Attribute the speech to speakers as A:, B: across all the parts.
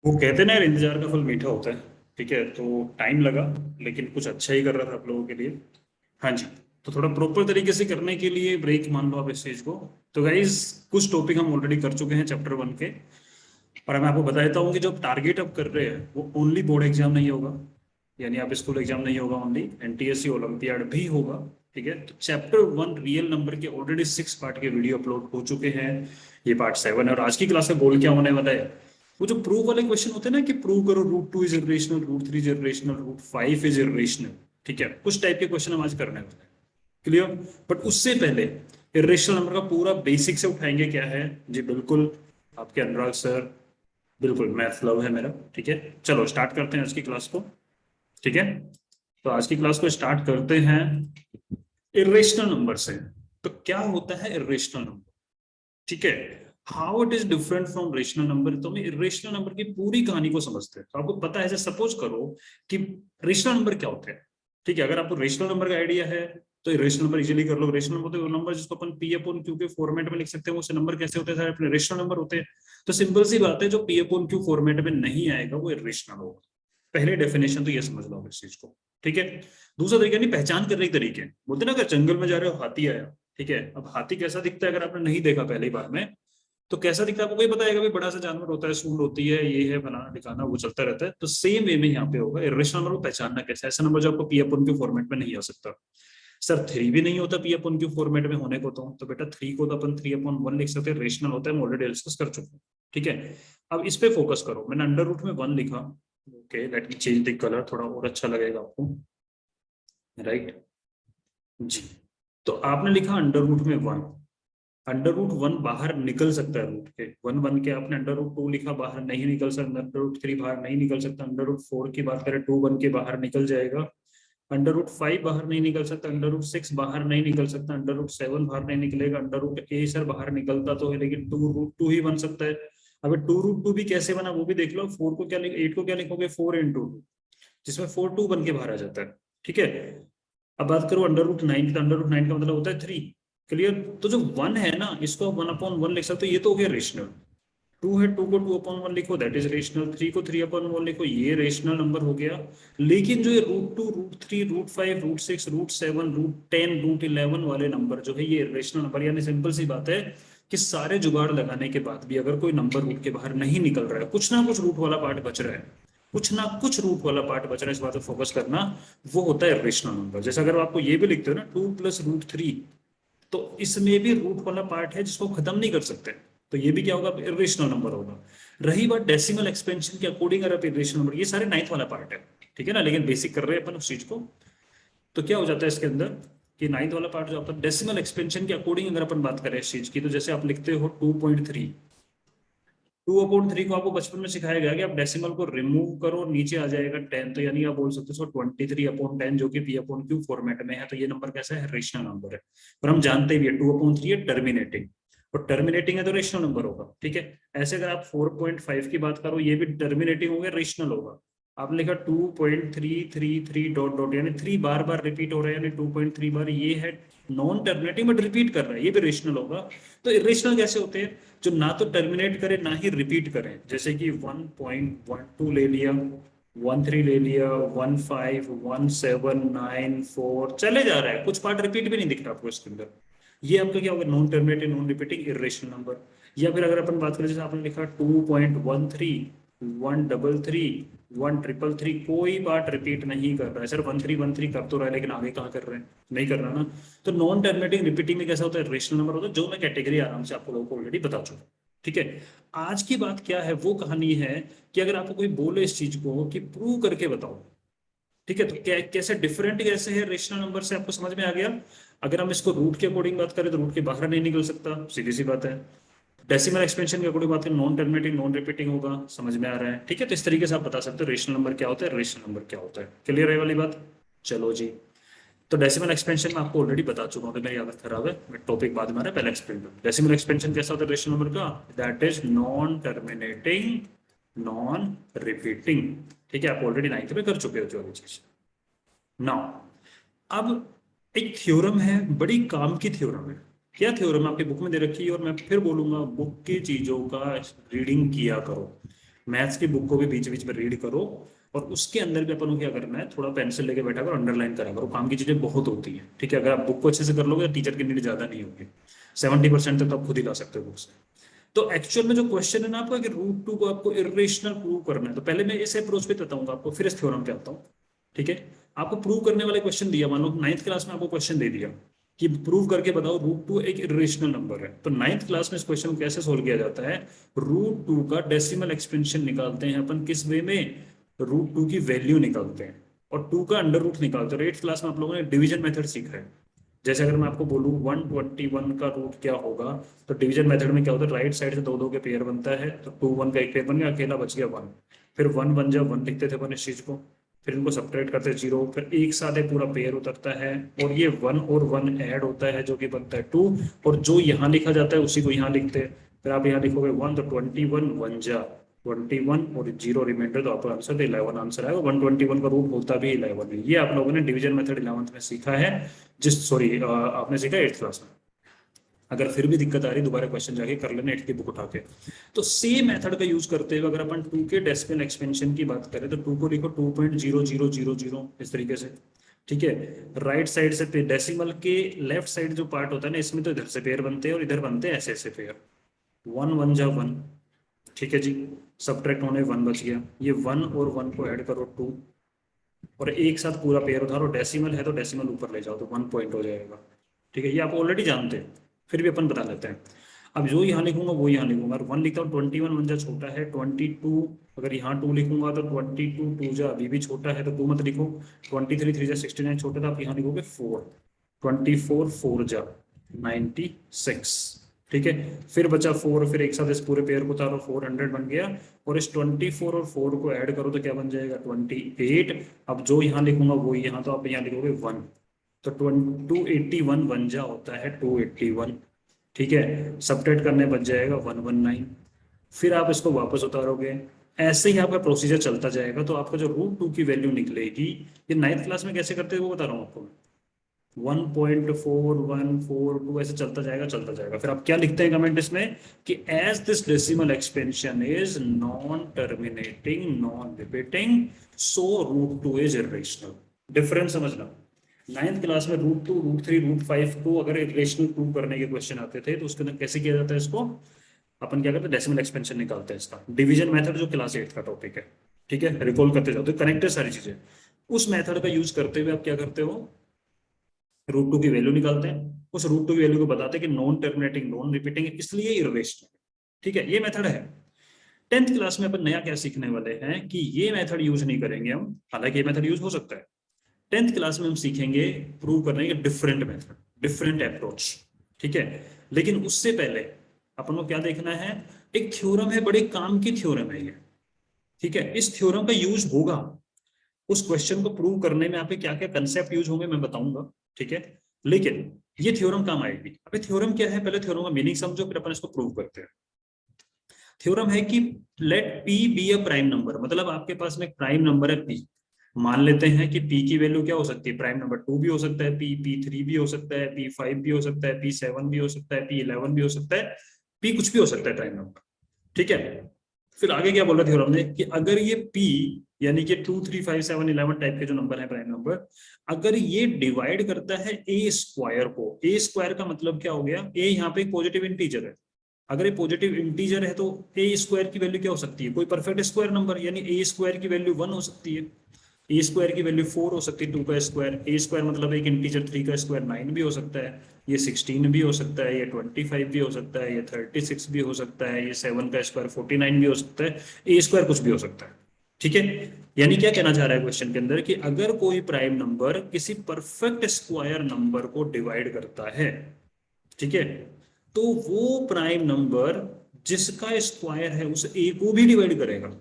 A: वो कहते ना यार, इंतजार का फल मीठा होता है। ठीक है, तो टाइम लगा, लेकिन कुछ अच्छा ही कर रहा था आप लोगों के लिए। हाँ जी। तो थोड़ा प्रॉपर तरीके से करने के लिए ब्रेक मान लो आप इस चीज को। तो गाइज, कुछ टॉपिक हम ऑलरेडी कर चुके हैं चैप्टर 1 के। और मैं आपको बता देता हूँ कि जो टारगेट अब कर रहे हैं वो ओनली बोर्ड एग्जाम नहीं होगा, यानी आप स्कूल एग्जाम नहीं होगा, ओनली एनटीएससी ओलंपियाड भी होगा। ठीक है, तो चैप्टर 1 रियल नंबर के ऑलरेडी 6 पार्ट के वीडियो अपलोड हो चुके हैं। ये पार्ट 7 है और आज की क्लास का गोल क्या होने वाला है। वो जो प्रूव वाले क्वेश्चन होते हैं ना, कि प्रूव करो root 2 is irrational, root 3 is irrational, root 5 is irrational. ठीक है, कुछ टाइप के क्वेश्चन हम आज करने वाले हैं। क्लियर। बट उससे पहले इरेशनल नंबर का पूरा बेसिक से उठाएंगे क्या है। जी बिल्कुल, आपके अनुराग सर। बिल्कुल, मैथ लव है मेरा। ठीक है, चलो स्टार्ट करते हैं आज की क्लास को। ठीक है, तो आज की क्लास को स्टार्ट करते हैं इरेशनल नंबर से। तो क्या होता है इरेशनल नंबर। ठीक है, how it is different from rational number. तो हम इरेशनल नंबर की पूरी कहानी को समझते हैं। तो आपको पता है, जैसे सपोज करो कि रेशनल नंबर क्या होते हैं। ठीक है, अगर आपको रेशनल नंबर का आइडिया है तो रेशनल नंबर इजीली कर लो। रेशनल नंबर वो नंबर जिसको अपन पी अपॉन क्यू के फॉर्मेट में लिख सकते हैं, वो नंबर कैसे होते हैं, सारे अपने रेशनल नंबर होते हैं। तो सिंपल सी बात है, जो पी अपॉन क्यू फॉर्मेट में नहीं आएगा वो इरेशनल होगा। पहले डेफिनेशन तो ये समझ लो आप इस चीज को। ठीक है, दूसरा तरीका नहीं, पहचान करने के तरीके बोलते ना, अगर जंगल में जा रहे हो हाथी आया। ठीक है, अब हाथी कैसा दिखता है अगर आपने नहीं देखा पहली बार में, तो कैसा दिखता है आपको कोई बताएगा भी, बड़ा सा जानवर होता है, सूंड होती है, ये है फलाना दिखाना, वो चलता रहता है। तो सेम वे में यहाँ पे होगा, इरेशनल नंबर को पहचानना कैसे। ऐसा नंबर जो आपको पी अपन क्यू फॉर्मेट में नहीं आ सकता। सर 3 भी नहीं होता पी अपन क्यू फॉर्मेट में होने को, तो बेटा 3 को तो अपन 3/1 लिख सकते हैं, रेशनल होता है, हम ऑलरेडी डिस्कस कर चुके हैं। ठीक है, अब इस पे फोकस करो। मैंने अंडर रूट में 1 लिखा। Okay, let me change the colour, थोड़ा और अच्छा लगेगा आपको। राइट जी। तो आपने लिखा अंडर रूट में 1। अंडर रूट 1 बाहर निकल सकता है, रूट के 1 बन के आपने अंडर रूट 2 लिखा, बाहर नहीं निकल सकता। अंडर रूट 3 बाहर नहीं निकल सकता। अंडर रूट 4 की बात करें, 2 बन के बाहर निकल जाएगा। अंडर रूट 5 बाहर नहीं निकल सकता। अंडर रूट 6 बाहर नहीं निकल सकता। अंडर रूट 7 बाहर नहीं निकलेगा। अंडर रूट 8 सर बाहर निकलता तो है, लेकिन 2 रूट 2 ही बन सकता है। अब 2 रूट 2 भी कैसे बना वो भी देख लो। 4 को क्या 8 को क्या लिखोगे, 4 into 2, जिसमें 4 2 बन के बाहर आ जाता है। ठीक है, अब बात करो अंडर रूट 9 की, तो अंडर रूट 9 का मतलब होता है 3। क्लियर। तो जो 1 है ना, इसको 1/1 लिख सकते हो, ये तो हो गया रेशनल। 2 है, 2 को 2/1 लिखो, दैट इज रेशनल। 3 को 3/1 लिखो, ये रेशनल नंबर हो गया। लेकिन जो ये root 2 root 3 root 5 root 7 root 10 root 11 वाले नंबर जो है, ये रेशनल नंबर, यानी सिंपल सी बात है कि सारे जुगाड़ लगाने के बाद भी अगर कोई नंबर रूट के बाहर नहीं निकल रहा है, कुछ ना कुछ रूट वाला पार्ट बच रहा है, कुछ ना कुछ रूट वाला पार्ट बच रहा है, इस बात पर फोकस करना, वो होता है रेशनल नंबर। जैसे अगर आपको ये भी लिखते हो ना, 2 + रूट 3, तो इसमें भी रूट वाला पार्ट है जिसको खत्म नहीं कर सकते। तो ये भी क्या होगा, इरेशनल नंबर होगा। रही बात डेसिमल एक्सपेंशन के अकॉर्डिंग, अगर आप इरेशनल नंबर, ये सारे 9th वाला पार्ट है। ठीक है ना, लेकिन बेसिक कर रहे हैं अपन उस चीज को। तो क्या हो जाता है इसके अंदर, कि 9th वाला पार्ट जो आपका डेसिमल एक्सपेंशन के अकॉर्डिंग अगर अपन बात करें इस चीज की, तो जैसे आप लिखते हो 2.3। 2/3 को आपको बचपन में सिखाया गया कि आप डेसिमल को रिमूव करो, नीचे आ जाएगा 10, तो यानी आप बोल सकते हो 23/10, जो कि P/Q फॉर्मेट में है। तो ये नंबर कैसा है, रेशनल नंबर है। पर हम जानते भी है 2/3 है टर्मिनेटिंग, और टर्मिनेटिंग है तो रेशनल नंबर होगा। ठीक है, ऐसे अगर आप 4.5 की बात करो, ये भी टर्मिनेटिंग हो गया, रेशनल होगा। आपने लिखा 2.333 डॉट डॉट, यानी 3 बार बार रिपीट हो रहा है, यानी 2.3 बार, ये है नॉन टर्मिनेटिंग बट रिपीट कर रहा है, ये भी रेशनल होगा। तो इरेशनल कैसे होते हैं, जो ना तो टर्मिनेट करे ना ही रिपीट करें, जैसे कि 1.12 ले लिया, 13 ले लिया, 15 17 9 4 चले जा रहा है, कुछ पार्ट रिपीट भी नहीं दिख रहा आपको इसके अंदर। ये आपका क्या होगा, non terminating non repeating irrational number. या फिर अगर अपन बात करें, जैसे आपने लिखा 2.13 133 1 3 3 3, कोई पार्ट रिपीट नहीं कर रहा है। सर 13 कर तो रहा है, लेकिन आगे कहाँ कर रहे हैं, नहीं कर रहा ना। तो नॉन टर्मिनेटिंग रिपीटिंग में कैसा होता है, रेशनल नंबर होता है, जो मैं कैटेगरी आराम से आपको लोगों को ऑलरेडी बता चुका हूं। ठीक है, आज की बात क्या है, वो कहानी है कि अगर आपको कोई बोले इस चीज को कि प्रूव करके बताओ। ठीक है, तो कैसे डिफरेंट कैसे है रेशनल नंबर से, आपको समझ में आ गया। अगर हम इसको रूट के अकॉर्डिंग बात करें, तो रूट के बाहर नहीं निकल सकता, सीधी सी बात है। डेसिमल एक्सपेंशन के अकॉर्डिंग बात करें, नॉन टर्मिनेटिंग नॉन रिपीटिंग होगा, समझ में आ रहा है। ठीक है, तो इस तरीके से आप बता सकते हो रेशनल नंबर क्या होता है, रेशनल नंबर क्या होता है। क्लियर है वाली बात। चलो जी। तो डेसिमल एक्सपेंशन में आपको ऑलरेडी बता चुका हूँ, तो मेरी आदत खराब है, मैं टॉपिक बाद में आ रहा है, पहले एक्सप्लेन करूँ। डेसिमल एक्सपेंशन कैसा होता है रेशनल नंबर का, that is non terminating non repeating. ठीक है, आप ऑलरेडी 9th में कर चुके हो जो वाली चीज। नाउ, अब एक थ्योरम है, बड़ी काम की थ्योरम है। क्या थ्योरम आपकी बुक में दे रखी है, और मैं फिर बोलूंगा बुक की चीजों का रीडिंग किया करो। मैथ्स की बुक को भी बीच बीच में रीड करो, और उसके अंदर भी अपन को क्या करना है, थोड़ा पेंसिल लेके बैठा करो, अंडरलाइन करा करो, काम की चीजें बहुत होती हैं। ठीक है, अगर आप बुक को अच्छे से कर लोगे तो टीचर की नीड ज्यादा नहीं होगी, 70% तक तो आप खुद ही ला सकते हो बुक से। तो एक्चुअल में जो क्वेश्चन है ना आपका, कि रूट टू को आपको इरेशनल प्रूव करना है, तो पहले मैं इस अप्रोच पे बताऊंगा आपको, फिर इस थ्योरम पे आता हूँ। ठीक है, आपको प्रूव करने वाले क्वेश्चन दिया, मान लो 9th क्लास में आपको क्वेश्चन दे दिया कि प्रूव करके बताओ रूट टू एक इरेशनल नंबर है, तो 9th क्लास में इस क्वेश्चन को कैसे सोल्व किया जाता है, रूट टू का डेसिमल एक्सपेंशन निकालते हैं अपन, किस वे में, रूट टू की वैल्यू निकालते हैं और टू का अंडर रूट निकालते हैं। 8th क्लास में आप लोगों ने डिवीजन मेथड सीखा है। जैसे अगर मैं आपको बोलूं 121 का रूट क्या होगा, तो डिवीजन मेथड में क्या होता है, राइट साइड से दो दो के पेयर बनता है, तो 2 1 का एक पेयर बन गया, अकेला बच गया 1। फिर 1 बन जाए 1 लिखते थे अपन इस चीज को, फिर इनको सब्ट्रैक्ट करते 0, फिर एक साथ एक पूरा पेयर उतरता है, और ये 1 और 1 ऐड होता है जो कि बनता है 2, और जो यहाँ लिखा जाता है उसी को यहाँ लिखते हैं। फिर आप यहाँ लिखोगे 1, तो 21 1 जा 21, और 0 रिमाइंडर, तो आपका आंसर तो 11 आंसर आएगा। 121 का रूट होता भी 11 है। ये आप लोगों ने डिवीजन मेथड 11th में सीखा है, जिस सॉरी आपने सीखा 8th क्लास में। अगर फिर भी दिक्कत आ रही, दोबारा क्वेश्चन जाके कर लेना 8th की बुक उठा के। तो सेम मेथड का यूज करते हुए अगर अपन 2 के डेसिमल एक्सपेंशन की बात करें, तो 2 को लिखो 2.0000 इस तरीके से। ठीक है, राइट साइड से डेसिमल के लेफ्ट साइड जो पार्ट होता है ना, इसमें तो इधर से पेयर बनते हैं और इधर बनते हैं ऐसे ऐसे पेयर, 1 1 जा 1। ठीक है जी, सब्ट्रैक्ट होने 1 बच गया, ये 1 और 1 को ऐड करो 2, और एक साथ पूरा पेयर उतारो, डेसिमल है तो डेसिमल ऊपर ले जाओ तो 1 पॉइंट हो जाएगा। ठीक है, ये आप ऑलरेडी जानते हैं, फिर भी अपन बता लेते हैं। अब जो यहाँ लिखूंगा वो यहाँ लिखूंगा, अगर 1 लिखता हूँ 21 1 जा छोटा है 22, अगर यहाँ 2 लिखूंगा तो 22 2 जा अभी भी छोटा है, तो 2 मत लिखो। 23 3 जा 69 छोटा था, आप यहाँ लिखोगे 4, 24 4 जा 96। ठीक है, फिर बचा 4, फिर एक साथ इस पूरे पेयर को उतारो, 400 बन गया, और इस 24 और 4 को ऐड करो तो क्या बन जाएगा 28। अब जो यहाँ लिखूंगा वो यहाँ, तो आप यहाँ लिखोगे 1, तो 281 बन जा होता है 281। ठीक है, सब्ट्रैक्ट करने बच जाएगा 119, फिर आप इसको वापस उतारोगे, ऐसे ही आपका प्रोसीजर चलता जाएगा। तो आपका जो रूट टू की वैल्यू निकलेगी, ये 9th क्लास में कैसे करते हैं वो बता रहा हूँ आपको, 1.4142 ऐसे चलता जाएगा चलता जाएगा। फिर आप क्या लिखते हैं कमेंट इसमें, कि as this decimal expansion is non terminating non repeating, so root two is irrational. Difference समझना, 9th क्लास में root two root three root five को अगर इरेशनल प्रूव करने के क्वेश्चन आते थे, तो उसके अंदर कैसे किया जाता है इसको, अपन क्या करते हैं, डेसिमल एक्सपेंशन निकालते हैं इसका, डिवीजन मेथड जो क्लास 8 का टॉपिक है। ठीक है, रिकॉल करते जाओ तो कनेक्टेड सारी चीजें, उस मेथड का यूज करते हुए आप क्या करते हो, रूट टू की वैल्यू निकालते हैं, उस रूट टू की वैल्यू को बताते हैं कि नॉन टर्मिनेटिंग नॉन रिपीटिंग, इसलिए इररेशनल। ठीक है, ये मेथड है। 10th क्लास में अपन नया क्या सीखने वाले हैं, कि ये मेथड यूज नहीं करेंगे हम, हालांकि ये मेथड यूज हो सकता है। 10th क्लास में हम सीखेंगे प्रूव करने के डिफरेंट मेथड, डिफरेंट अप्रोच। ठीक है, लेकिन उससे पहले अपन को क्या देखना है, एक थ्योरम है, बड़े काम की थ्योरम है ये। ठीक है, इस थ्योरम का यूज होगा, उस क्वेश्चन को प्रूव करने में आपके क्या क्या कंसेप्ट यूज होंगे मैं बताऊंगा। ठीक है, लेकिन ये थ्योरम काम आएगी। अबे थ्योरम क्या है, पहले थ्योरम का मीनिंग समझो, फिर अपन इसको प्रूव करते हैं। थ्योरम है कि let p be a prime number, मतलब आपके पास में एक प्राइम नंबर है पी, मान लेते हैं कि पी की वैल्यू क्या हो सकती है, प्राइम नंबर 2 भी हो सकता है, P3 भी हो सकता है, P5 भी हो सकता है, P7 भी हो सकता है, P11 भी हो सकता है, P कुछ भी हो सकता है प्राइम नंबर। ठीक है, फिर आगे क्या बोला थ्योरम ने, कि अगर ये P यानी कि 2 3 5 7 11 टाइप के जो नंबर है प्राइम नंबर, अगर ये डिवाइड करता है ए स्क्वायर को, ए स्क्वायर का मतलब क्या हो गया, ए यहाँ पे पॉजिटिव इंटीजर है, अगर ये पॉजिटिव इंटीजर है तो ए स्क्वायर की वैल्यू क्या हो सकती है, कोई परफेक्ट स्क्वायर नंबर, यानी ए स्क्वायर की वैल्यू 1 हो सकती है, ए स्क्वायर की वैल्यू 4 हो सकती है, 2 का स्क्वायर, ए स्क्वायर मतलब एक इंटीजर, 3 का स्क्वायर 9 भी हो सकता है, ये 16 भी हो सकता है, ये 25 भी हो सकता है, ये 36 भी हो सकता है, ये 7 का स्क्वायर 49 भी हो सकता है, ए स्क्वायर कुछ भी हो सकता है। ठीक है, यानी क्या कहना चाह रहा है क्वेश्चन के अंदर, कि अगर कोई प्राइम नंबर किसी परफेक्ट स्क्वायर नंबर को डिवाइड करता है, ठीक है, तो वो प्राइम नंबर जिसका स्क्वायर है उस ए को भी डिवाइड करेगा।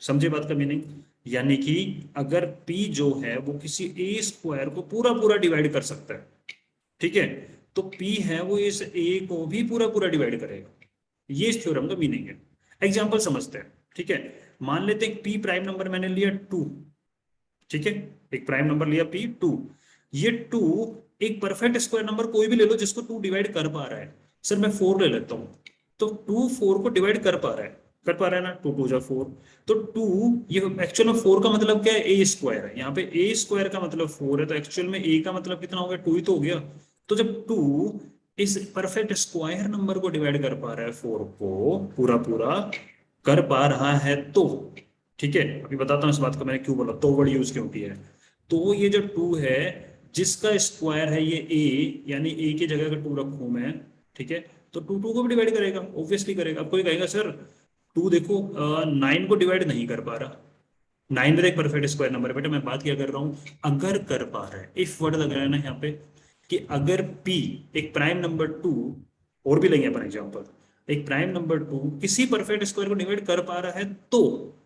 A: समझे बात का मीनिंग, यानी कि अगर P जो है वो किसी ए स्क्वायर को पूरा पूरा डिवाइड कर सकता है, ठीक है, तो P है वो इस ए को भी पूरा पूरा डिवाइड करेगा। ये इस थ्योरम का मीनिंग है। एग्जांपल समझते हैं। ठीक है, मान लेते हैं P प्राइम नंबर मैंने लिया 2। ठीक है, एक प्राइम नंबर लिया P 2, ये 2 एक परफेक्ट स्क्वायर नंबर कोई भी ले लो जिसको 2 डिवाइड कर पा रहा है। सर मैं 4 ले लेता हूं, तो 2 4 को डिवाइड कर पा रहा है, कर पा रहा है ना, 2 2 जा 4। तो 2 ये एक्चुअल में 4 का मतलब क्या है, ए स्क्वायर है, यहाँ पे ए स्क्वायर का मतलब 4 है, तो एक्चुअल में ए का मतलब कितना हो गया, 2 ही तो हो गया। तो जब 2 इस परफेक्ट स्क्वायर नंबर को डिवाइड कर पा रहा है 4 को पूरा पूरा कर पा रहा है, तो ठीक है, अभी बताता हूँ इस बात को मैंने क्यों बोला, तो वर्ड यूज क्यों किया है। तो ये जो 2 है जिसका स्क्वायर है ये ए, यानी ए की जगह अगर 2 रखूं मैं, ठीक है, तो 2 2 को भी डिवाइड करेगा, ऑब्वियसली करेगा। अब कोई कहेगा सर 2 देखो 9 को डिवाइड नहीं कर पा रहा, 9 में एक परफेक्ट स्क्वायर नंबर है बेटा, मैं बात क्या कर रहा हूँ, अगर कर पा रहा है, इफ वर्ड लग रहा है ना यहाँ पे, कि अगर p एक प्राइम नंबर 2, और भी लेंगे अपन एग्जांपल, एक प्राइम नंबर 2 किसी परफेक्ट स्क्वायर को डिवाइड कर पा रहा है, तो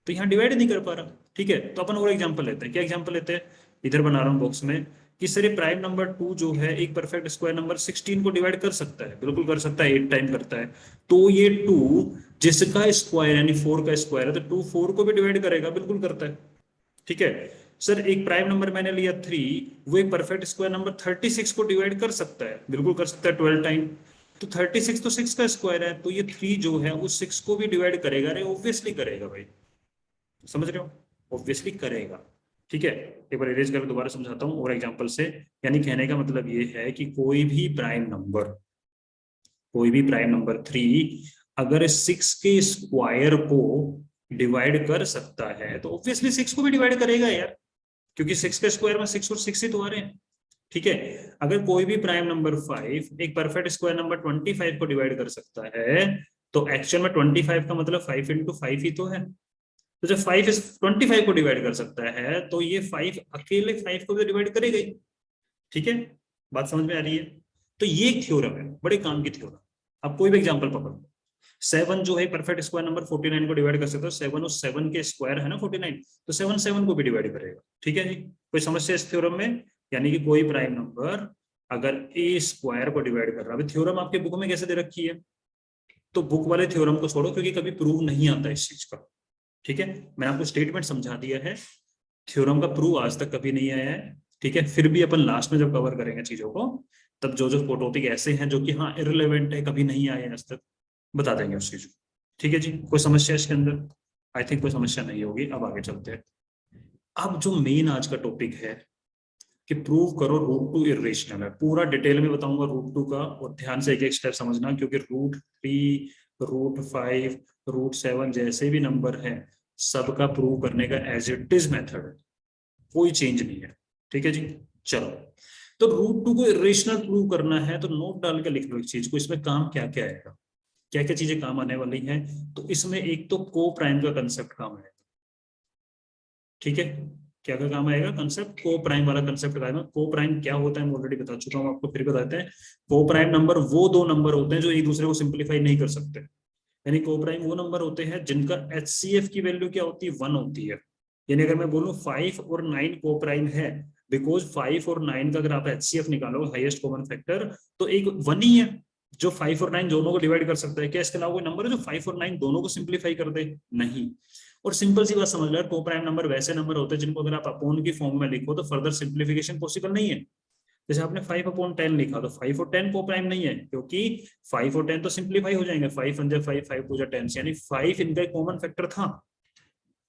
A: यहाँ डिवाइड नहीं कर पा रहा, ठीक है। तो अपन और एग्जांपल लेते हैं, क्या एग्जांपल लेते हैं, इधर बना रहा हूँ बॉक्स में, कि सर प्राइम नंबर 2 जो है एक परफेक्ट स्क्वायर नंबर 16 को डिवाइड कर सकता है, बिल्कुल कर सकता है, 8 टाइम करता है। तो ये 2 जिसका स्क्वायर यानी 4 का स्क्वायर है, तो 2 4 को भी डिवाइड करेगा, बिल्कुल करता है, ठीक है। सर एक प्राइम नंबर मैंने लिया 3, वो एक परफेक्ट स्क्वायर नंबर 36 को डिवाइड कर सकता है, बिल्कुल कर सकता है 12 टाइम। तो 36 तो 6 का स्क्वायर है, तो ये 3 जो है उस 6 को भी डिवाइड करेगा, अरे ऑब्वियसली करेगा भाई, समझ रहे हो, ऑब्वियसली करेगा, ठीक है। एक बार इरेज करके दोबारा समझाता हूँ और एग्जांपल से, यानी कहने का मतलब ये है कि कोई भी प्राइम नंबर 3 अगर 6 के स्क्वायर को डिवाइड कर सकता है, तो ऑब्वियसली 6 को भी डिवाइड करेगा यार, क्योंकि 6 के स्क्वायर में 6 और 6 ही तो आ रहे हैं, ठीक है। अगर कोई भी प्राइम नंबर 5 एक परफेक्ट स्क्वायर नंबर 25 को डिवाइड कर सकता है, तो एक्चुअल में 25 का मतलब 5 इंटू 5 ही तो है। तो जब 5 इस 25 को डिवाइड कर सकता है, तो ये 5 अकेले 5 को भी डिवाइड करेगा ही, ठीक है। बात समझ में आ रही है। तो ये एक थ्योरम है, बड़े काम की थ्योरम। अब कोई भी एग्जांपल पकड़ लो, 7 जो है परफेक्ट स्क्वायर नंबर 49 को डिवाइड कर सकते हो, 7 उस 7 के स्क्वायर है ना 49, तो 7 7 को भी डिवाइड करेगा, ठीक है जी। कोई समस्या इस थ्योरम में, यानी कि कोई प्राइम नंबर अगर ए स्क्वायर को डिवाइड कर रहा है, थ्योरम आपके बुक में कैसे दे रखी है, तो बुक वाले थ्योरम को छोड़ो, क्योंकि कभी प्रूव नहीं आता इस चीज का, ठीक है। मैंने आपको स्टेटमेंट समझा दिया है, थ्योरम का प्रूव आज तक कभी नहीं आया है, ठीक है। फिर भी अपन लास्ट में जब कवर करेंगे चीजों को, तब जो जो टॉपिक ऐसे हैं जो कि हाँ इररिलेवेंट है, कभी नहीं आए आज तक, बता देंगे उस चीज को, ठीक है जी। कोई समस्या इसके अंदर, आई थिंक कोई समस्या नहीं होगी। अब आगे चलते हैं। अब जो मेन आज का टॉपिक है कि प्रूव करो रूट 2 इरेशनल है, पूरा डिटेल में बताऊंगा रूट 2 का, और ध्यान से एक एक स्टेप समझना, क्योंकि रूट 3 रूट 5 रूट 7 जैसे भी नंबर है, सबका प्रूव करने का एज इट इज मेथड है, कोई चेंज नहीं है, ठीक है जी। चलो, तो रूट 2 को इरेशनल प्रूव करना है, तो नोट डाल के लिख लो इस चीज को, इसमें काम क्या क्या आएगा, क्या क्या चीजें काम आने वाली हैं। तो इसमें एक तो को प्राइम का कंसेप्ट काम आएगा, ठीक है। क्या क्या काम आएगा, कंसेप्ट को प्राइम वाला कंसेप्ट आएगा। को प्राइम क्या होता है मैं ऑलरेडी बता चुका हूं आपको, फिर बताते हैं। को प्राइम नंबर वो दो नंबर होते हैं जो एक दूसरे को सिंप्लीफाई नहीं कर सकते, यानी को प्राइम वो नंबर होते हैं जिनका HCF की वैल्यू क्या होती है, 1 होती है। यानी अगर मैं बोलूं 5 और 9 को प्राइम है, बिकॉज 5 और 9 का अगर आप HCF निकालो, हाईएस्ट कॉमन फैक्टर, तो एक 1 ही है जो 5 और 9 दोनों को डिवाइड कर सकता है। क्या इसके अलावा कोई नंबर है जो 5 और 9 दोनों को सिंप्लीफाई कर दे, नहीं। और सिंपल सी बात समझ लो, को प्राइम नंबर वैसे नंबर होते हैं जिनको अगर आप अपोन की फॉर्म में लिखो तो फर्दर सिंप्लीफिकेशन पॉसिबल नहीं है। जैसे आपने 5/10 लिखा, तो 5 और 10 को प्राइम नहीं है, क्योंकि 5 और 10 तो सिंप्लीफाई हो जाएंगे, 5 1 5 5 2 10, यानी 5 इनका कॉमन फैक्टर था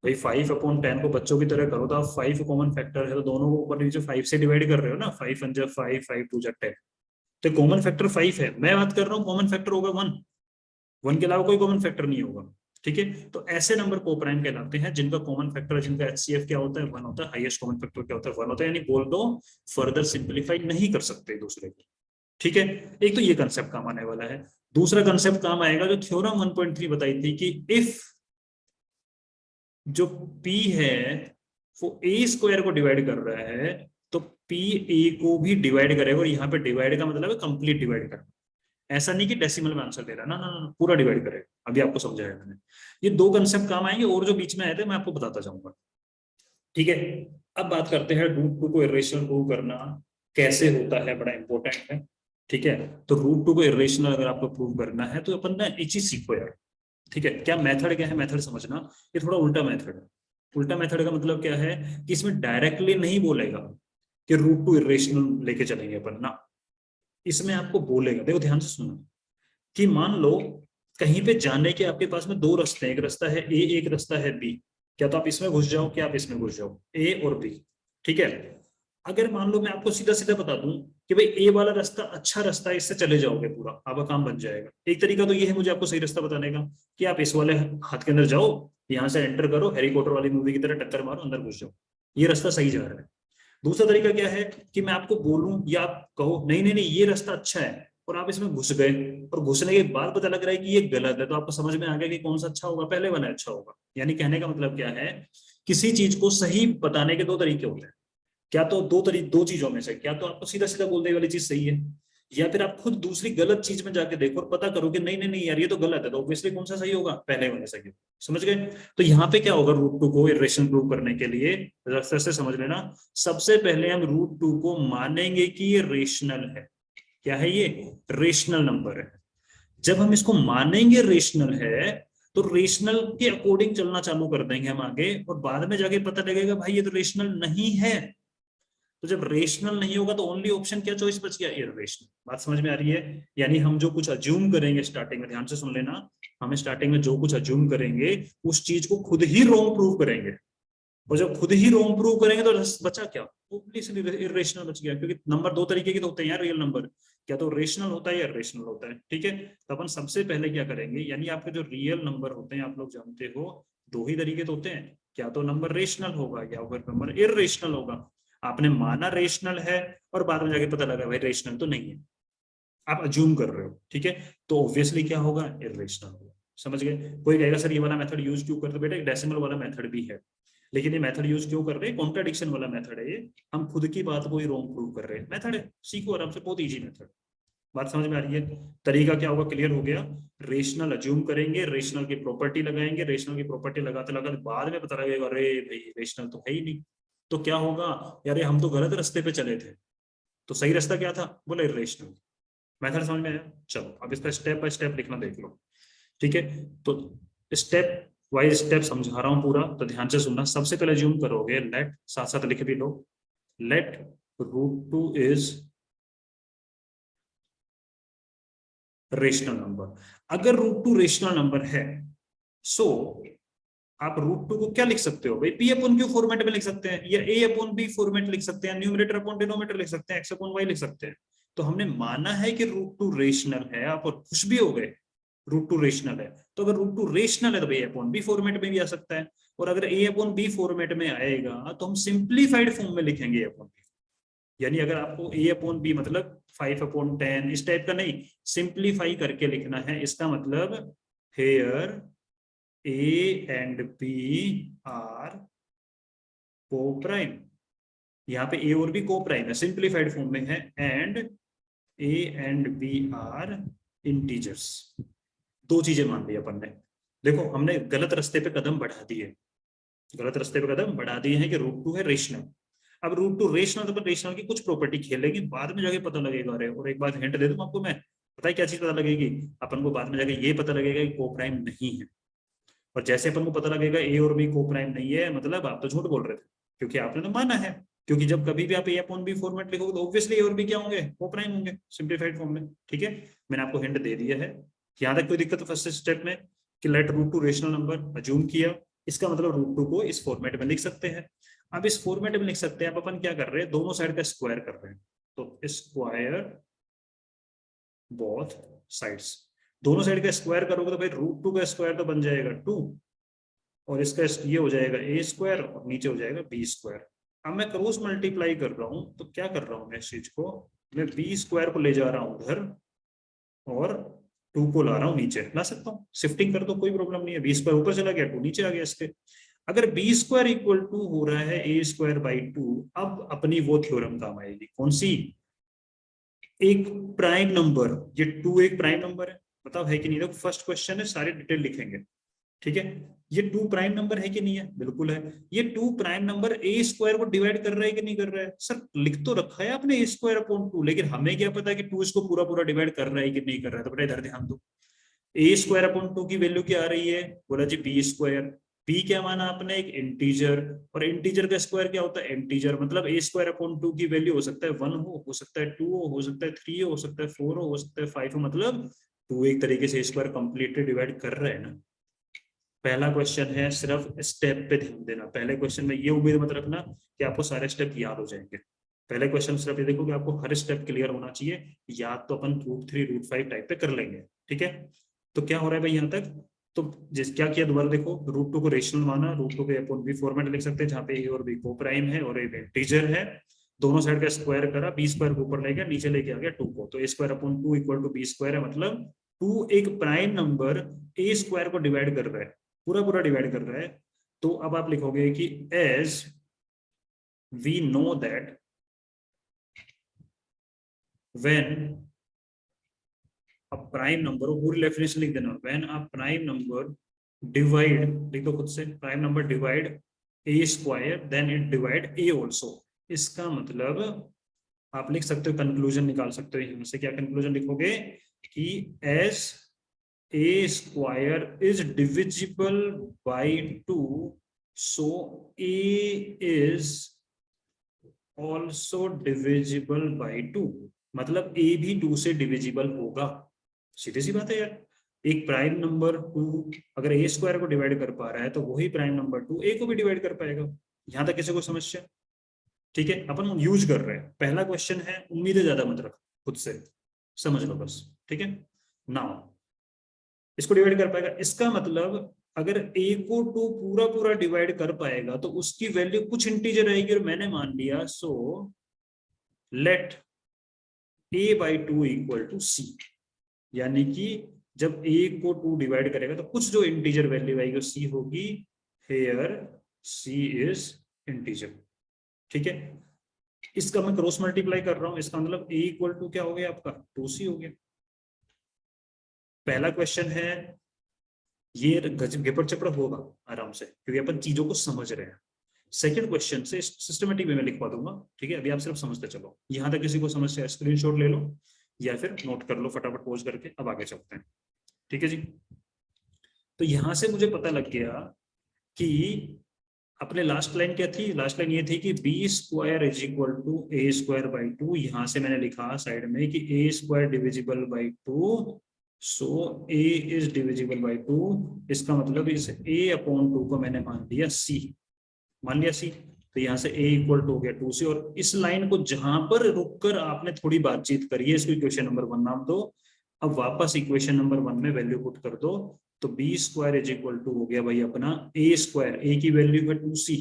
A: भाई। 5/10 को बच्चों की तरह करो तो आप 5 कॉमन फैक्टर है, तो दोनों को ऊपर नीचे 5 से डिवाइड कर रहे हो ना, 5 1 5 5 2 10, तो कॉमन फैक्टर 5 है। मैं बात कर रहा हूँ कॉमन फैक्टर होगा 1, 1 के अलावा कोई कॉमन फैक्टर नहीं होगा, ठीक है। तो ऐसे नंबर को प्राइम कहलाते हैं जिनका कॉमन फैक्टर, जिनका HCF क्या होता है, 1 होता है, हाईएस्ट कॉमन फैक्टर क्या होता है, 1 होता है, यानी बोल दो फर्दर सिंप्लीफाई नहीं कर सकते दूसरे को, ठीक है। एक तो ये कंसेप्ट काम आने वाला है। दूसरा कंसेप्ट काम आएगा जो थ्योरम 1.3 बताई थी, कि इफ जो P है वो A स्क्वायर को डिवाइड कर रहा है, तो P A को भी डिवाइड करेगा, और यहाँ पे डिवाइड का मतलब है कंप्लीट डिवाइड करना, ऐसा नहीं कि डेसिमल में आंसर दे रहा, ना ना ना, पूरा डिवाइड करेगा। अभी आपको समझाया मैंने, ये दो कंसेप्ट काम आएंगे, और जो बीच में आए थे मैं आपको बताता जाऊंगा, ठीक है। अब बात करते हैं रूट 2 को इरेशनल प्रूव करना कैसे होता है, बड़ा इंपॉर्टेंट है, ठीक है। तो रूट 2 को इरेशनल अगर आपको प्रूव करना है, तो अपन ना एक चीज सीखो यार, ठीक है। क्या मेथड क्या है, मेथड समझना, ये थोड़ा उल्टा मेथड है। उल्टा मेथड का मतलब क्या है, कि इसमें डायरेक्टली नहीं बोलेगा कि रूट 2 इरेशनल लेके चलेंगे अपन ना, इसमें आपको बोलेगा, देखो ध्यान से सुनो, कि मान लो कहीं पे जाने के आपके पास में दो रास्ते हैं, एक रास्ता है ए, एक रास्ता है बी। क्या तो आप इसमें घुस जाओ, क्या आप इसमें घुस जाओ, ए और बी। ठीक है। अगर मान लो मैं आपको सीधा सीधा बता दूं कि भाई ए वाला रास्ता अच्छा रास्ता है, इससे चले जाओगे पूरा आपका काम बन जाएगा। एक तरीका तो ये है मुझे आपको सही रास्ता बताने का कि आप इस वाले हाथ के अंदर जाओ, यहाँ से एंटर करो, हैरी पॉटर वाली मूवी की तरह टक्कर मारो, अंदर घुस जाओ, ये रास्ता सही जा रहा है। दूसरा तरीका क्या है कि मैं आपको बोलूं या आप कहो नहीं नहीं नहीं ये रास्ता अच्छा है, और आप इसमें घुस गए, और घुसने के बाद पता लग रहा है कि ये गलत है, तो आपको समझ में आ गया कि कौन सा अच्छा होगा, पहले वाला अच्छा होगा। यानी कहने का मतलब क्या है, किसी चीज को सही बताने के दो तरीके होते हैं। क्या तो दो चीजों में से, क्या तो आपको सीधा सीधा बोल दे वाली चीज सही है, या फिर आप खुद दूसरी गलत चीज में जाके देखो और पता करो कि नहीं नहीं नहीं यार ये तो गलत है, तो ऑब्वियसली कौन सा सही होगा, पहले वाला सही होगा। समझ गए। तो यहाँ पे क्या होगा, रूट टू को इरेशनल प्रूव करने के लिए जरा से समझ लेना। सबसे पहले हम रूट टू को मानेंगे कि ये रेशनल है। क्या है ये, रेशनल नंबर है। जब हम इसको मानेंगे रेशनल है, तो रेशनल के अकॉर्डिंग चलना चालू कर देंगे हम आगे, और बाद में जाके पता लगेगा भाई ये तो रेशनल नहीं है। तो जब रेशनल नहीं होगा तो ओनली ऑप्शन क्या चॉइस बच गया, इररेशनल। बात समझ में आ रही है। यानी हम जो कुछ अज्यूम करेंगे स्टार्टिंग में, ध्यान से सुन लेना, हमें स्टार्टिंग में जो कुछ अज्यूम करेंगे उस चीज को खुद ही रॉन्ग प्रूव करेंगे, और जब खुद ही रॉन्ग प्रूव करेंगे तो बचा क्या, इरेशनल बच गया। क्योंकि नंबर दो तरीके के तो होते हैं यार, रियल नंबर, क्या तो रेशनल होता है या इरेशनल होता है। ठीक है। तो अपन सबसे पहले क्या करेंगे, यानी आपके जो रियल नंबर होते हैं आप लोग जानते हो दो ही तरीके तो होते हैं, क्या तो नंबर रेशनल होगा या फिर नंबर इरेशनल होगा। आपने माना रेशनल है और बाद में जाके पता लगा भाई रेशनल तो नहीं है, आप अज्यूम कर रहे हो। ठीक है। तो ऑब्वियसली क्या होगा, इरेशनल होगा। समझ गए। कोई कहेगा सर ये वाला मेथड यूज क्यों करते, बेटा डेसिमल वाला मेथड भी है, लेकिन ये मेथड यूज क्यों कर रहे हैं, कॉन्ट्राडिक्शन वाला मेथड है ये, हम खुद की बात को ही रॉन्ग प्रूव कर रहे हैं। मेथड है, सीखो आराम से, बहुत इजी मेथड। बात समझ में आ रही है। तरीका क्या होगा, क्लियर हो गया। रेशनल अज्यूम करेंगे, रेशनल की प्रॉपर्टी लगाएंगे, रेशनल की प्रॉपर्टी लगाते लगाते बाद में पता लगेगा अरे भाई रेशनल तो है ही नहीं। तो क्या होगा, यार ये हम तो गलत रास्ते पे चले थे, तो सही रास्ता क्या था, बोले इरेशनल। मेथड समझ में आया। चलो अब इसका स्टेप बाय स्टेप लिखना देख लो। ठीक है। तो स्टेप वाइज स्टेप समझा रहा हूं पूरा, तो ध्यान से सुनना। सबसे पहले ज्यूम करोगे लेट, साथ साथ लिख भी लो, let root two is rational number. अगर रूट टू रेशनल नंबर है, सो आप रूट टू को क्या लिख सकते हो भाई, पी अपॉन क्यू फॉर्मेट में लिख सकते हैं, या ए अपॉन बी फॉर्मेट लिख सकते हैं, न्यूमरेटर अपॉन डिनोमिनेटर लिख सकते हैं, एक्स अपॉन वाई लिख सकते हैं। तो हमने माना है कि रूट टू रेशनल है, आप और खुश भी हो गए, रूट टू रेशनल है। तो अगर रूट टू रेशनल है तो ए अपॉन बी फॉर्मेट में भी आ सकता है, और अगर ए अपॉन बी फॉर्मेट में आएगा तो हम सिंप्लीफाइड फॉर्म में लिखेंगे ए अपॉन बी। यानी अगर आपको ए अपॉन बी मतलब 5/10 इस टाइप का नहीं, सिंप्लीफाई करके लिखना है, इसका मतलब here a and b are coprime. यहाँ पे ए और बी को प्राइम है, सिंप्लीफाइड फॉर्म में है, and a and b are integers. दो चीजें मान ली अपन ने। देखो हमने गलत रास्ते पे कदम बढ़ा दिए, गलत रास्ते पे कदम बढ़ा दिए हैं कि रूट टू है रेशनल। अब रूट टू रेशनल, तो रेशनल की कुछ प्रॉपर्टी खेलेगी, बाद में जाके पता लगेगा। अरे और एक बात हिंट दे दूं आपको मैं, पता है क्या चीज पता लगेगी अपन को, बाद में जाके ये पता लगेगा कि को प्राइम नहीं है। और जैसे अपन को पता लगेगा ए और बी को प्राइम नहीं है, मतलब आप तो झूठ बोल रहे थे, क्योंकि आपने तो माना है। क्योंकि जब कभी भी आप ए अपॉन बी फॉर्मेट लिखोगे तो ऑब्वियसली ए और बी क्या होंगे, को प्राइम होंगे सिंप्लीफाइड फॉर्म में। ठीक है। मैंने आपको हिंट दे दिया है। यहाँ तक कोई दिक्कत फर्स्ट स्टेप में, कि let root two rational number assume किया, इसका मतलब रूट टू को इस फॉर्मेट में लिख सकते हैं। अब इस फॉर्मेट में लिख सकते हैं, अब अपन क्या कर रहे हैं, दोनों साइड का स्क्वायर कर रहे हैं। तो स्क्वायर बोथ साइड्स, दोनों साइड का स्क्वायर करोगे तो भाई रूट टू का स्क्वायर तो बन जाएगा 2, और इसका ये हो जाएगा ए स्क्वायर, और नीचे हो जाएगा बी स्क्वायर। अब मैं क्रॉस मल्टीप्लाई कर रहा हूं, तो क्या कर रहा हूं मैं इस चीज को, मैं बी स्क्वायर को ले जा रहा हूं उधर, और 2 को ला रहा हूं नीचे, ला सकता हूँ, शिफ्टिंग कर दो कोई प्रॉब्लम नहीं है। बी स्क्वायर ऊपर चला गया, 2 नीचे आ गया इसके। अगर बी स्क्वायर इक्वल टू हो रहा है ए स्क्वायर बाई 2, अब अपनी वो थ्योरम काम आएगी, कौन सी, एक प्राइम नंबर, ये 2 एक प्राइम नंबर है, बताओ है कि नहीं। देखो फर्स्ट क्वेश्चन है, सारे डिटेल लिखेंगे। ठीक है। ये 2 प्राइम नंबर है कि नहीं है, बिल्कुल है। ये 2 प्राइम नंबर ए स्क्वायर को डिवाइड कर रहा है कि नहीं कर रहा है, सर लिख तो रखा है आपने ए स्क्वायर अपॉन 2, लेकिन हमें क्या पता कि 2 इसको पूरा पूरा डिवाइड कर रहा है कि नहीं कर रहा है। तो बेटा इधर ध्यान दो, ए स्क्वायर अपॉन 2 की वैल्यू क्या आ रही है, बोला जी बी स्क्वायर। बी क्या माना आपने, एक इंटीजर, और इंटीजर का स्क्वायर क्या होता है, इंटीजर। मतलब ए स्क्वायर अपॉन 2 की वैल्यू हो सकता है 1 हो सकता है 2 हो सकता है 3 हो सकता है 4 हो सकता है 5 हो, मतलब टू एक तरीके से स्क्वायर कंप्लीटली डिवाइड कर रहे हैं ना। पहला क्वेश्चन है, सिर्फ स्टेप पे ध्यान देना। पहले क्वेश्चन में ये उम्मीद मत रखना कि आपको सारे स्टेप याद हो जाएंगे। पहले क्वेश्चन सिर्फ ये देखो कि आपको हर स्टेप क्लियर होना चाहिए। याद तो अपन √3 √5 टाइप पे कर लेंगे, ठीक है। तो क्या हो रहा है भाई यहाँ तक, तो जिस क्या किया दोबारा देखो, √2 को रेशनल माना, √2 को अपन बी फॉर्मेट लिख सकते हैं जहाँ पे ए और बी को प्राइम है और एक इंटीजर है। दोनों साइड का स्क्वायर करा, बी स्क्वायर को ऊपर ले गया, नीचे लेके आ गया 2 को, तो A square upon 2 equal to B square है। मतलब 2 एक प्राइम नंबर ए स्क्वायर को डिवाइड कर रहा है, पूरा पूरा डिवाइड कर रहा है। तो अब आप लिखोगे कि as we know that when a prime number, पूरी डेफिनेशन लिख देना, when a prime number divide, लिख दो खुद से, prime number divide a square then it divide a also. इसका मतलब आप लिख सकते हो, कंक्लूजन निकाल सकते हो यहाँ से। क्या कंक्लूजन लिखोगे कि as a square is divisible by 2 so A is also divisible by 2। मतलब ए भी 2 से डिविजिबल होगा। सीधी सी बात है यार, एक प्राइम नंबर 2 अगर ए स्क्वायर को डिवाइड कर पा रहा है तो वही प्राइम नंबर 2 ए को भी डिवाइड कर पाएगा। यहां तक किसी को समस्या? ठीक है, अपन यूज कर रहे हैं। पहला क्वेश्चन है, उम्मीदें ज्यादा मत रखो खुद से, समझ लो बस, ठीक है। नाउ इसको डिवाइड कर पाएगा, इसका मतलब अगर a को 2 पूरा पूरा डिवाइड कर पाएगा तो उसकी वैल्यू कुछ इंटीजर रहेगी, और मैंने मान लिया so let a/2 equal to c। यानी कि जब a को 2 डिवाइड करेगा तो कुछ जो इंटीजर वैल्यू आएगी c होगी। हेयर c इज इंटीजर, ठीक है। इसका मैं क्रॉस मल्टीप्लाई कर रहा हूं, इसका मतलब a इक्वल टू क्या हो गया आपका 2c हो गया। पहला क्वेश्चन है, ये गेपर चेपर होगा आराम से क्योंकि अपन चीजों को समझ रहे हैं। सेकंड क्वेश्चन से सिस्टमेटिक वे में लिखवा दूंगा, ठीक है। अभी आप सिर्फ समझते चलो। यहां तक किसी को समस्या, स्क्रीनशॉट ले लो या फिर नोट कर लो फटाफट पॉज करके। अब आगे चलते हैं, ठीक है जी। तो यहां से मुझे पता लग गया कि अपने लास्ट लाइन क्या थी, लास्ट लाइन ये थी कि B square is equal to A square by 2। यहां से मैंने लिखा साइड में कि A square divisible by 2 so A is divisible by 2। इसका मतलब इस a अपॉन 2 को मैंने मान लिया c, मान लिया c। तो यहाँ से a इक्वल टू हो गया 2c। और इस लाइन को जहां पर रुककर आपने थोड़ी बातचीत करी है, इसको इक्वेशन नंबर 1 नाम दो। अब वापस इक्वेशन नंबर 1 में वैल्यू पुट कर दो, तो b square is equal to हो गया भाई अपना ए स्क्वायर, ए की वैल्यू है 2c,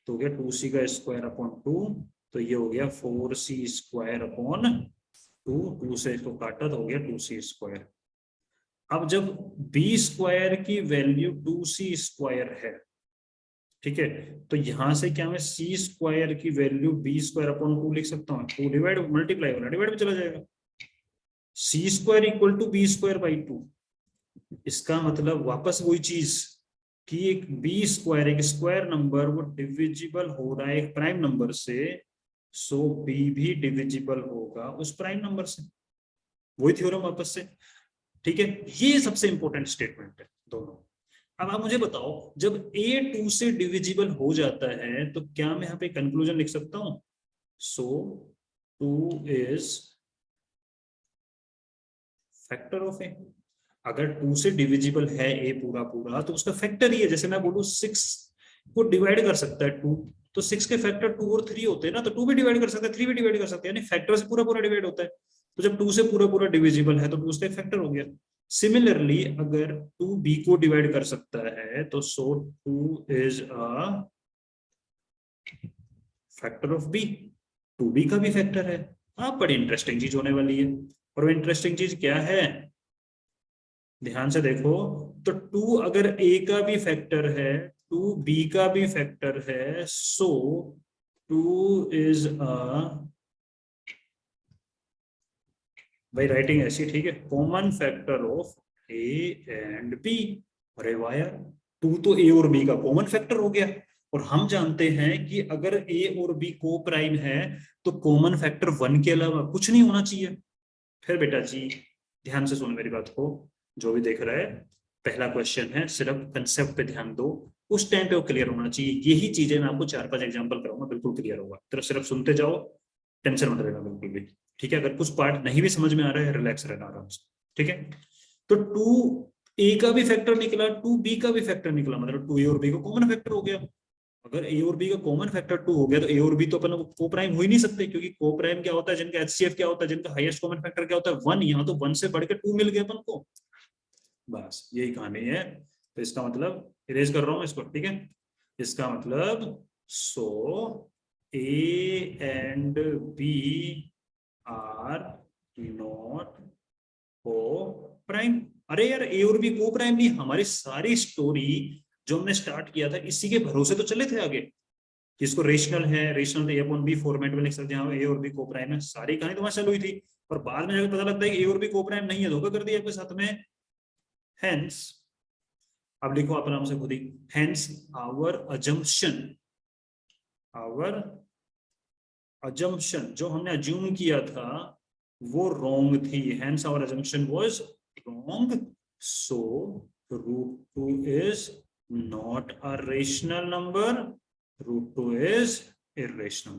A: तो हो गया 2c का स्क्वायर अपॉन 2। तो ये हो गया 4c स्क्वायर अपॉन 2, 2 से इसको काटा तो हो गया 2c स्क्वायर। अब जब बी स्क्वायर की वैल्यू 2c स्क्वायर है, ठीक है, तो यहां से क्या मैं सी स्क्वायर की वैल्यू बी स्क्वायर अपॉन 2 लिख सकता हूँ। 2 डिवाइड मल्टीप्लाई वाला डिवाइड में चला जाएगा, C square equal to B square by 2। इसका मतलब वापस वही चीज कि एक बी स्क्वायर, एक स्क्वायर नंबर, वो डिविजिबल हो रहा है एक प्राइम नंबर से, सो बी भी डिविजिबल होगा उस प्राइम नंबर से। वही थ्योरम वापस से, ठीक है। ये सबसे इंपॉर्टेंट स्टेटमेंट है दोनों। अब आप मुझे बताओ, जब a 2 से डिविजिबल हो जाता है तो क्या मैं यहाँ पे कंक्लूजन लिख सकता हूं? सो 2 इज फैक्टर ऑफ a। अगर 2 से डिविजिबल है a पूरा पूरा तो उसका फैक्टर ही है। जैसे मैं बोलूं 6 को डिवाइड कर सकता है 2, तो 6 के फैक्टर 2 और 3 होते हैं ना, तो 2 भी डिवाइड कर सकता है, 3 भी डिवाइड कर सकते हैं, यानी फैक्टर से पूरा पूरा डिवाइड होता है। तो जब 2 से पूरा पूरा डिविजिबल है तो 2 उसका फैक्टर हो गया। सिमिलरली अगर 2b को डिवाइड कर सकता है तो सो 2 is a factor of b, 2b का भी फैक्टर है। हाँ, बड़ी इंटरेस्टिंग चीज होने वाली है। और वो इंटरेस्टिंग चीज क्या है, ध्यान से देखो, तो 2 अगर a का भी फैक्टर है, 2b का भी फैक्टर है, सो 2 इज अ, भाई राइटिंग ऐसी ठीक है, common factor of a and b। अरे वाह यार, 2 तो a और b का कॉमन फैक्टर हो गया। और हम जानते हैं कि अगर a और b को प्राइम है तो कॉमन फैक्टर 1 के अलावा कुछ नहीं होना चाहिए। फिर बेटा जी ध्यान से सुन मेरी बात को, जो भी देख रहा है, पहला क्वेश्चन है, सिर्फ कंसेप्ट पे ध्यान दो, उस टाइम पे वो क्लियर होना चाहिए। यही चीजें मैं आपको 4-5 एग्जांपल कराऊंगा, बिल्कुल क्लियर होगा। तो सिर्फ सुनते जाओ, टेंशन मत लेना बिल्कुल भी, ठीक है। अगर कुछ पार्ट नहीं भी समझ में आ रहा है, रिलैक्स रहना आराम से। ठीक है। तो 2a का भी फैक्टर निकला, 2b का भी फैक्टर निकला, मतलब 2a और b का कॉमन फैक्टर हो गया। अगर a और b का कॉमन फैक्टर 2 हो गया तो a और b तो अपन को प्राइम हो ही नहीं सकते, क्योंकि को प्राइम क्या होता है, जिनका HCF क्या होता है, जिनका हाईएस्ट कॉमन फैक्टर क्या होता है 1, यहाँ तो 1 से बढ़ के 2 मिल गया अपन को। बस यही कहानी है। तो इसका मतलब इरेज कर रहा हूं इसको, ठीक है। इसका मतलब so a and b are not coprime. अरे यार ए और बी को प्राइम नहीं, हमारी सारी स्टोरी जो हमने स्टार्ट किया था इसी के भरोसे तो चले थे आगे, जिसको रेशनल है, रेशनल ए अपॉन बी फॉर्मेट में लिख सकते हैं, ए और बी को प्राइम है, सारी कहानी तो वहां चल हुई थी। और बाद में जाकर पता लगता है कि ए और बी को प्राइम नहीं है, धोखा कर दिया आपके साथ में। हेंस, अब लिखो आप आराम से खुद ही, हेंस आवर अजम्पशन जो हमने अज्यूम किया था वो रॉन्ग थी, hence our assumption was wrong, so √2 is not a rational number, √2 is irrational.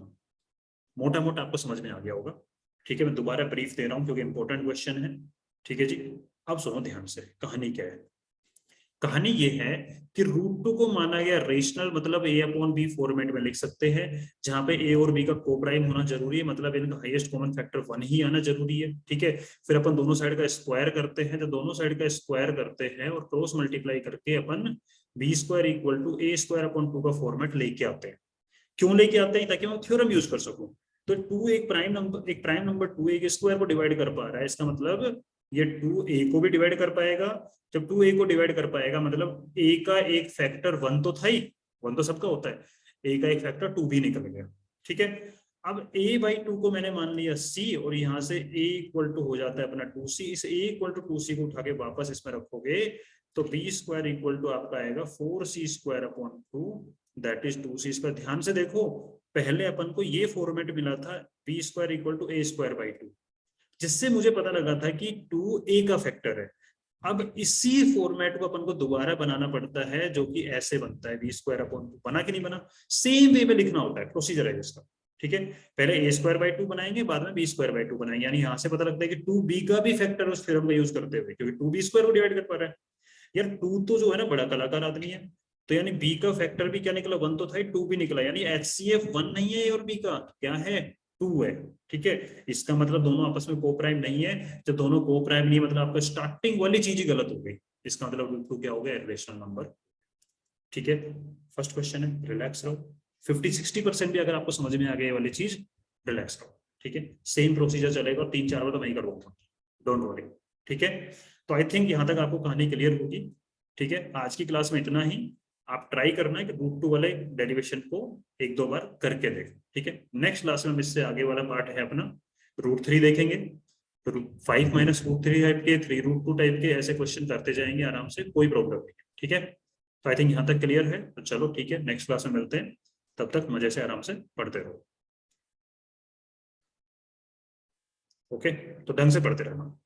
A: मोटा मोटा आपको समझ में आ गया होगा, ठीक है। मैं दोबारा ब्रीफ दे रहा हूं क्योंकि इंपॉर्टेंट क्वेश्चन है, ठीक है जी। अब सुनो ध्यान से, कहानी क्या है। कहानी ये है कि √2 को माना गया रेशनल, मतलब a अपॉन बी फॉर्मेट में लिख सकते हैं, जहां पे a और b का को प्राइम होना जरूरी है, मतलब इनका हाईएस्ट कॉमन फैक्टर 1 ही आना जरूरी है, ठीक है। फिर अपन दोनों साइड का स्क्वायर करते हैं, जब दोनों साइड का स्क्वायर करते हैं और क्रॉस मल्टीप्लाई करके अपन b² equal to a² upon 2 का फॉर्मेट लेके आते हैं। क्यों लेके आते हैं? ताकि मैं थ्योरम यूज कर सकूं। तो 2 एक प्राइम नंबर 2a के स्क्वायर को डिवाइड कर पा रहा है, इसका मतलब ये 2a को भी डिवाइड कर पाएगा। जब 2a को डिवाइड कर पाएगा मतलब a का एक फैक्टर 1 तो था ही, 1 तो सबका होता है, a का एक फैक्टर 2 भी निकल गया, ठीक है। अब a/2 को मैंने मान लिया c, और यहाँ से a इक्वल टू हो जाता है अपना 2c, इस a इक्वल टू 2c को उठा के वापस इसमें रखोगे तो b² इक्वल टू आपका आएगा 4c² upon 2, that is 2c। इसका ध्यान से देखो, पहले अपन को ये फॉर्मेट मिला था b² इक्वल टू a²/2, जिससे मुझे पता लगा था कि 2a का फैक्टर है। अब इसी फॉर्मेट को अपन को दोबारा बनाना पड़ता है, जो कि ऐसे बनता है b² अपॉन 2। बना कि नहीं बना? सेम वे में लिखना होता है, प्रोसीजर है इसका, ठीक है। पहले a²/2 बनाएंगे, बाद में b²/2 बनाएंगे, यानी यहां से पता लगता है कि 2b का भी फैक्टर उस थ्योरम का यूज करते हुए, क्योंकि 2b² को डिवाइड कर पा रहा है। यार 2 तो जो है ना बड़ा कलाकार आदमी है, तो यानी b का फैक्टर भी क्या निकला, 1 तो था, 2 भी निकला, यानी HCF 1 नहीं है और b का क्या है, 2 है, ठीक है। इसका मतलब दोनों आपस में को प्राइम नहीं है। जब दोनों को प्राइम नहीं है मतलब आपका स्टार्टिंग वाली चीज ही गलत हो गई, इसका मतलब √2 क्या हो गया, इर्रेशनल नंबर, ठीक है। फर्स्ट क्वेश्चन है, रिलैक्स रहो। 50-60% भी अगर आपको समझ में आ गई वाली चीज, रिलैक्स रहो, ठीक है। सेम प्रोसीजर चलेगा और 3-4 बार तो मैं ही करवाऊंगा, डोंट वरी, ठीक है। तो आई थिंक यहाँ तक आपको कहानी क्लियर होगी, ठीक है। आज की क्लास में इतना ही। आप ट्राई करना है कि √2 वाले डेरिवेशन को 1-2 बार करके देखें, ठीक है। नेक्स्ट क्लास में इससे आगे वाला पार्ट है अपना √3 देखेंगे, 5 - √3 टाइप के, 3√2 टाइप के, ऐसे क्वेश्चन करते जाएंगे आराम से, कोई प्रॉब्लम नहीं, ठीक है। तो आई थिंक यहाँ तक क्लियर है, तो चलो ठीक है, नेक्स्ट क्लास में मिलते हैं, तब तक मजे से आराम से पढ़ते रहो, ओके। तो ढंग से पढ़ते रहना।